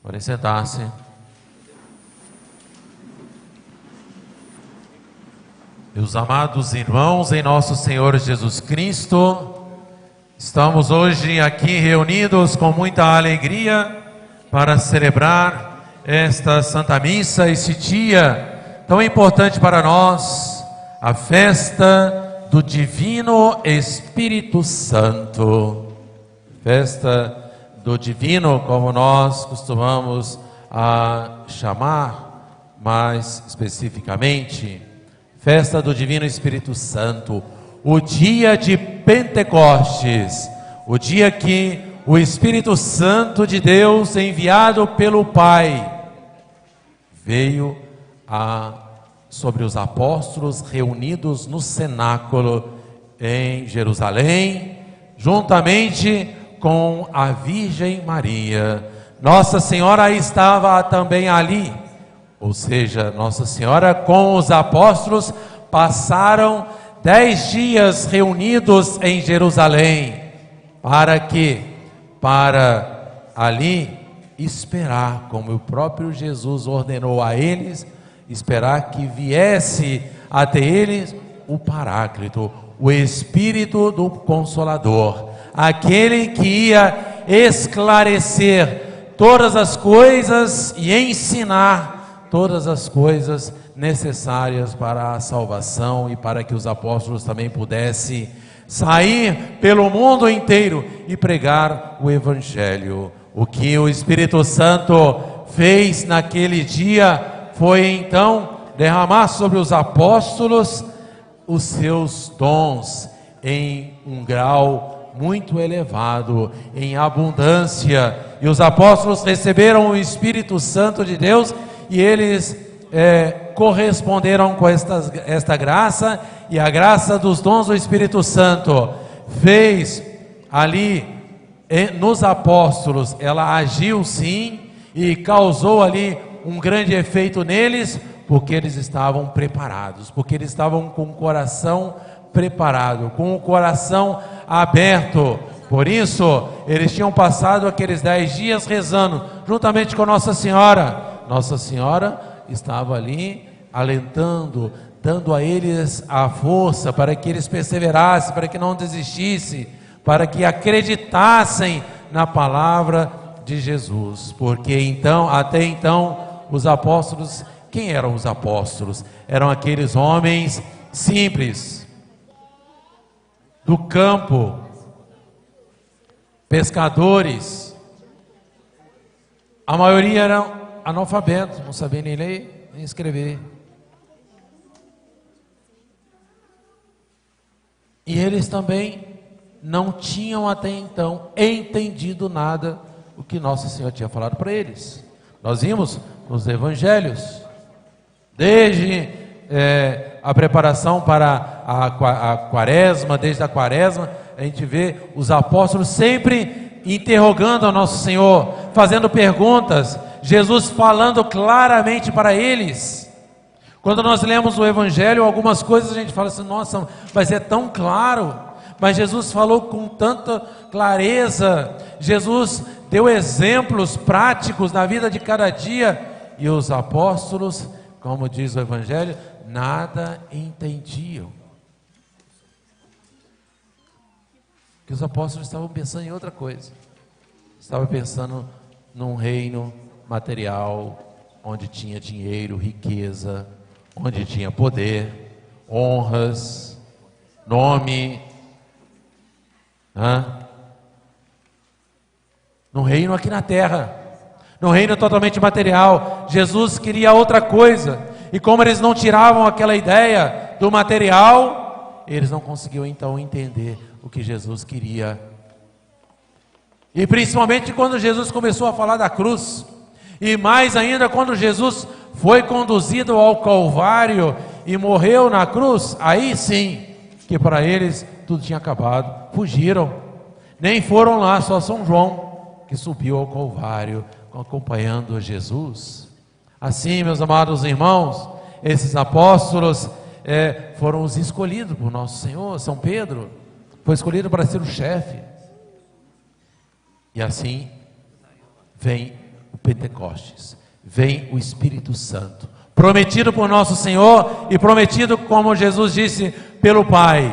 Podem sentar-se. Meus amados irmãos, em nosso Senhor Jesus Cristo, estamos hoje aqui reunidos com muita alegria para celebrar esta Santa Missa, esse dia tão importante para nós, a festa do Divino Espírito Santo. Festa do Divino, como nós costumamos chamar mais especificamente, festa do Divino Espírito Santo, o dia de Pentecostes, o dia que o Espírito Santo de Deus, enviado pelo Pai, veio sobre os apóstolos reunidos no cenáculo em Jerusalém, juntamente com a Virgem Maria. Nossa Senhora estava também ali, ou seja, Nossa Senhora com os apóstolos passaram 10 dias reunidos em Jerusalém. Para quê? Para ali esperar, como o próprio Jesus ordenou a eles, esperar que viesse até eles o Paráclito, o Espírito do Consolador, aquele que ia esclarecer todas as coisas e ensinar todas as coisas necessárias para a salvação e para que os apóstolos também pudessem sair pelo mundo inteiro e pregar o Evangelho. O que o Espírito Santo fez naquele dia foi então derramar sobre os apóstolos os seus dons em um grau muito elevado, em abundância, e os apóstolos receberam o Espírito Santo de Deus e eles corresponderam com esta graça, e a graça dos dons do Espírito Santo fez ali nos apóstolos, ela agiu sim e causou ali um grande efeito neles, porque eles estavam preparados, porque eles estavam com o coração preparado, com o coração aberto. Por isso, eles tinham passado aqueles 10 dias rezando, juntamente com Nossa Senhora. Nossa Senhora estava ali, alentando, dando a eles a força, para que eles perseverassem, para que não desistissem, para que acreditassem na palavra de Jesus. Porque então, até então, os apóstolos, quem eram os apóstolos? Eram aqueles homens simples, do campo, pescadores. A maioria eram analfabetos, não sabiam nem ler nem escrever. E eles também não tinham até então entendido nada o que Nossa Senhora tinha falado para eles. Nós vimos nos evangelhos, desde a preparação para a quaresma, desde a quaresma, a gente vê os apóstolos sempre interrogando a Nosso Senhor, fazendo perguntas, Jesus falando claramente para eles. Quando nós lemos o Evangelho, algumas coisas a gente fala assim, nossa, mas é tão claro, mas Jesus falou com tanta clareza, Jesus deu exemplos práticos na vida de cada dia, e os apóstolos, como diz o Evangelho, nada entendiam. Que os apóstolos estavam pensando em outra coisa, estavam pensando num reino material, onde tinha dinheiro, riqueza, onde tinha poder, honras, nome, no reino aqui na terra, no reino totalmente material. Jesus queria outra coisa, e como eles não tiravam aquela ideia do material, eles não conseguiam então entender o que Jesus queria. E principalmente quando Jesus começou a falar da cruz, e mais ainda quando Jesus foi conduzido ao Calvário e morreu na cruz, aí sim, que para eles tudo tinha acabado, fugiram, nem foram lá, só São João que subiu ao Calvário acompanhando Jesus. Assim, meus amados irmãos, esses apóstolos foram os escolhidos por Nosso Senhor. São Pedro foi escolhido para ser o chefe, e assim vem Pentecostes. Vem o Espírito Santo, prometido por nosso Senhor e prometido, como Jesus disse, pelo Pai.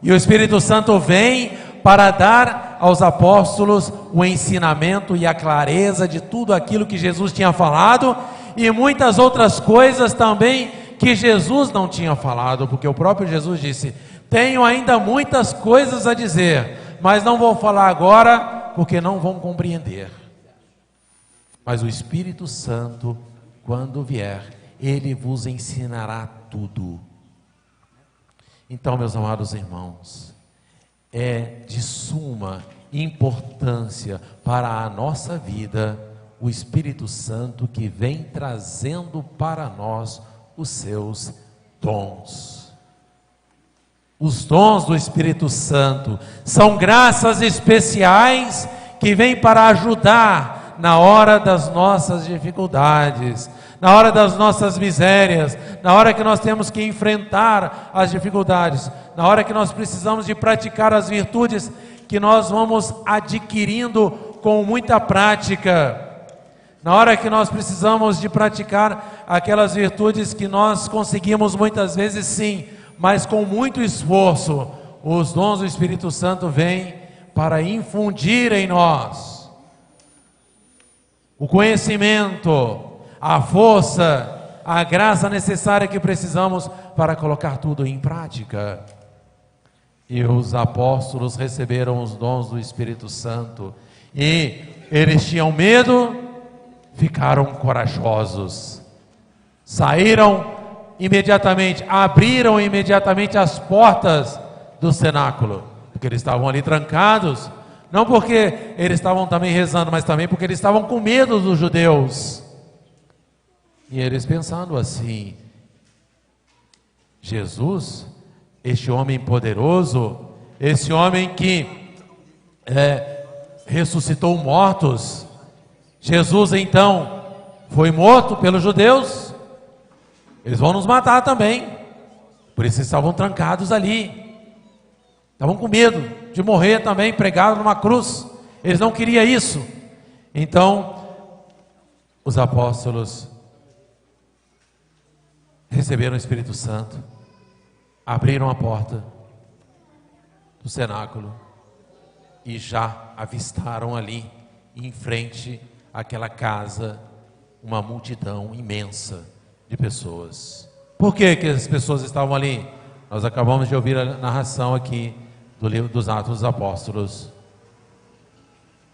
E o Espírito Santo vem para dar aos apóstolos o ensinamento e a clareza de tudo aquilo que Jesus tinha falado e muitas outras coisas também que Jesus não tinha falado, porque o próprio Jesus disse: tenho ainda muitas coisas a dizer, mas não vou falar agora porque não vão compreender. Mas o Espírito Santo, quando vier, ele vos ensinará tudo. Então, meus amados irmãos, é de suma importância para a nossa vida o Espírito Santo que vem trazendo para nós os seus dons. Os dons do Espírito Santo são graças especiais que vêm para ajudar na hora das nossas dificuldades, na hora das nossas misérias, na hora que nós temos que enfrentar as dificuldades, na hora que nós precisamos de praticar as virtudes que nós vamos adquirindo com muita prática, na hora que nós precisamos de praticar aquelas virtudes que nós conseguimos muitas vezes sim, mas com muito esforço, os dons do Espírito Santo vêm para infundir em nós o conhecimento, a força, a graça necessária que precisamos para colocar tudo em prática. E os apóstolos receberam os dons do Espírito Santo e eles tinham medo, ficaram corajosos, saíram imediatamente, abriram imediatamente as portas do cenáculo, porque eles estavam ali trancados, não porque eles estavam também rezando, mas também porque eles estavam com medo dos judeus. E eles pensando assim: Jesus, este homem poderoso, esse homem que ressuscitou mortos, Jesus então foi morto pelos judeus, eles vão nos matar também. Por isso eles estavam trancados ali, estavam com medo de morrer também pregado numa cruz. Eles não queriam isso. Então os apóstolos receberam o Espírito Santo, abriram a porta do cenáculo e já avistaram ali em frente àquela casa uma multidão imensa de pessoas. Por que as pessoas estavam ali? Nós acabamos de ouvir a narração aqui do livro dos Atos dos Apóstolos.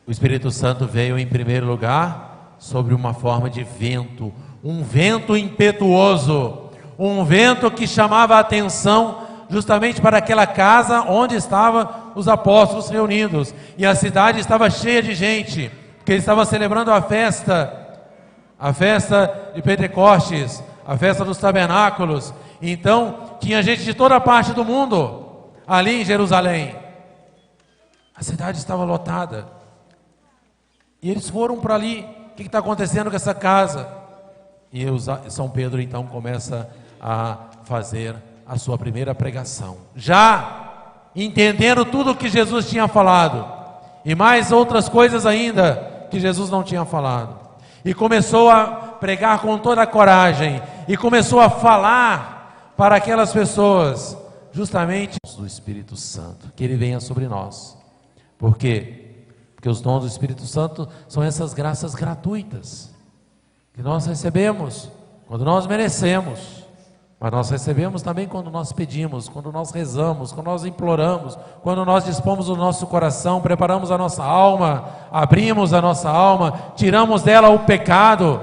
O Espírito Santo veio em primeiro lugar sobre uma forma de vento, um vento impetuoso, um vento que chamava a atenção justamente para aquela casa onde estavam os apóstolos reunidos, e a cidade estava cheia de gente, porque eles estavam celebrando a festa de Pentecostes, a festa dos tabernáculos. Então tinha gente de toda parte do mundo ali em Jerusalém. A cidade estava lotada, e eles foram para ali. O que está acontecendo com essa casa? E São Pedro então começa a fazer a sua primeira pregação, já entendendo tudo o que Jesus tinha falado, e mais outras coisas ainda que Jesus não tinha falado, e começou a pregar com toda a coragem, e começou a falar para aquelas pessoas, justamente do Espírito Santo, que ele venha sobre nós. Por quê? Porque os dons do Espírito Santo são essas graças gratuitas que nós recebemos quando nós merecemos, mas nós recebemos também quando nós pedimos, quando nós rezamos, quando nós imploramos, quando nós dispomos o nosso coração, preparamos a nossa alma, abrimos a nossa alma, tiramos dela o pecado.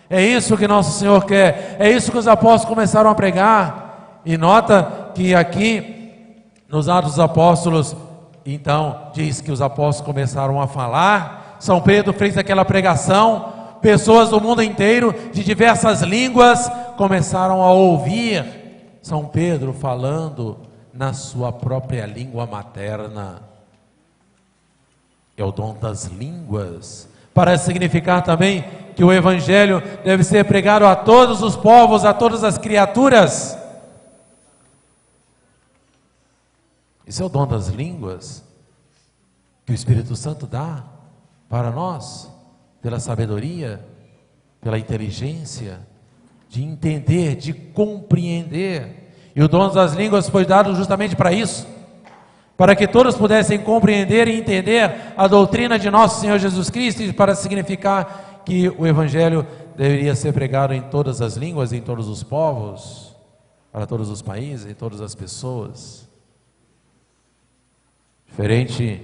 É isso que nosso Senhor quer, é isso que os apóstolos começaram a pregar. E nota que aqui nos Atos dos Apóstolos, então diz que os apóstolos começaram a falar, São Pedro fez aquela pregação, pessoas do mundo inteiro, de diversas línguas, começaram a ouvir São Pedro falando na sua própria língua materna. É o dom das línguas, para significar também que o Evangelho deve ser pregado a todos os povos, a todas as criaturas. Esse é o dom das línguas que o Espírito Santo dá para nós. pela sabedoria, pela inteligência, de entender, de compreender. E o dom das línguas foi dado justamente para isso, para que todos pudessem compreender e entender a doutrina de nosso Senhor Jesus Cristo, e para significar que o Evangelho deveria ser pregado em todas as línguas, em todos os povos, para todos os países, em todas as pessoas. Diferente,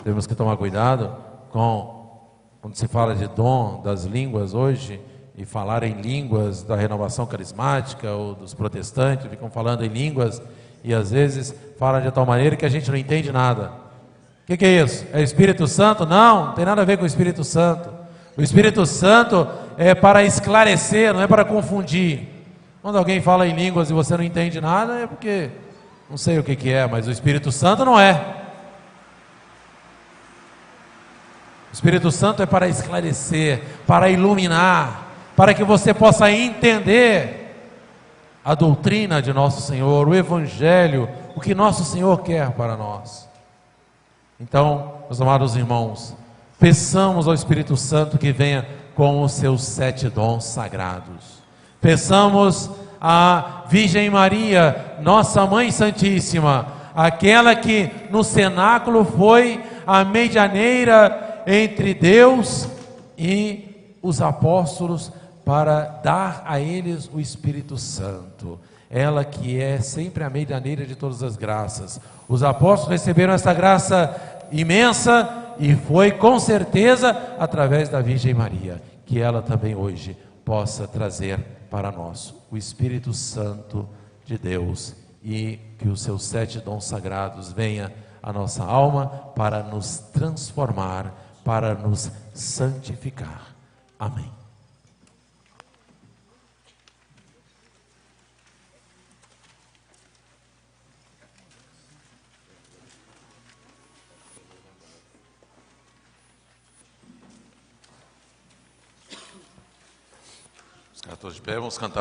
temos que tomar cuidado quando se fala de dom das línguas hoje, e falar em línguas da renovação carismática ou dos protestantes, ficam falando em línguas e às vezes falam de tal maneira que a gente não entende nada. O que é isso? É Espírito Santo? Não tem nada a ver com o Espírito Santo. O Espírito Santo é para esclarecer, não é para confundir. Quando alguém fala em línguas e você não entende nada, é porque não sei o que é, mas o Espírito Santo não é. O Espírito Santo é para esclarecer, para iluminar, para que você possa entender a doutrina de nosso Senhor, o Evangelho, o que nosso Senhor quer para nós. Então, meus amados irmãos, peçamos ao Espírito Santo que venha com os seus 7 dons sagrados. Peçamos à Virgem Maria, nossa Mãe Santíssima, aquela que no cenáculo foi a medianeira entre Deus e os apóstolos, para dar a eles o Espírito Santo. Ela que é sempre a medianeira de todas as graças. Os apóstolos receberam essa graça imensa e foi com certeza através da Virgem Maria, que ela também hoje possa trazer para nós o Espírito Santo de Deus, e que os seus 7 dons sagrados venham à nossa alma para nos transformar, para nos santificar. Amém. Os 14 de pé, vamos cantar.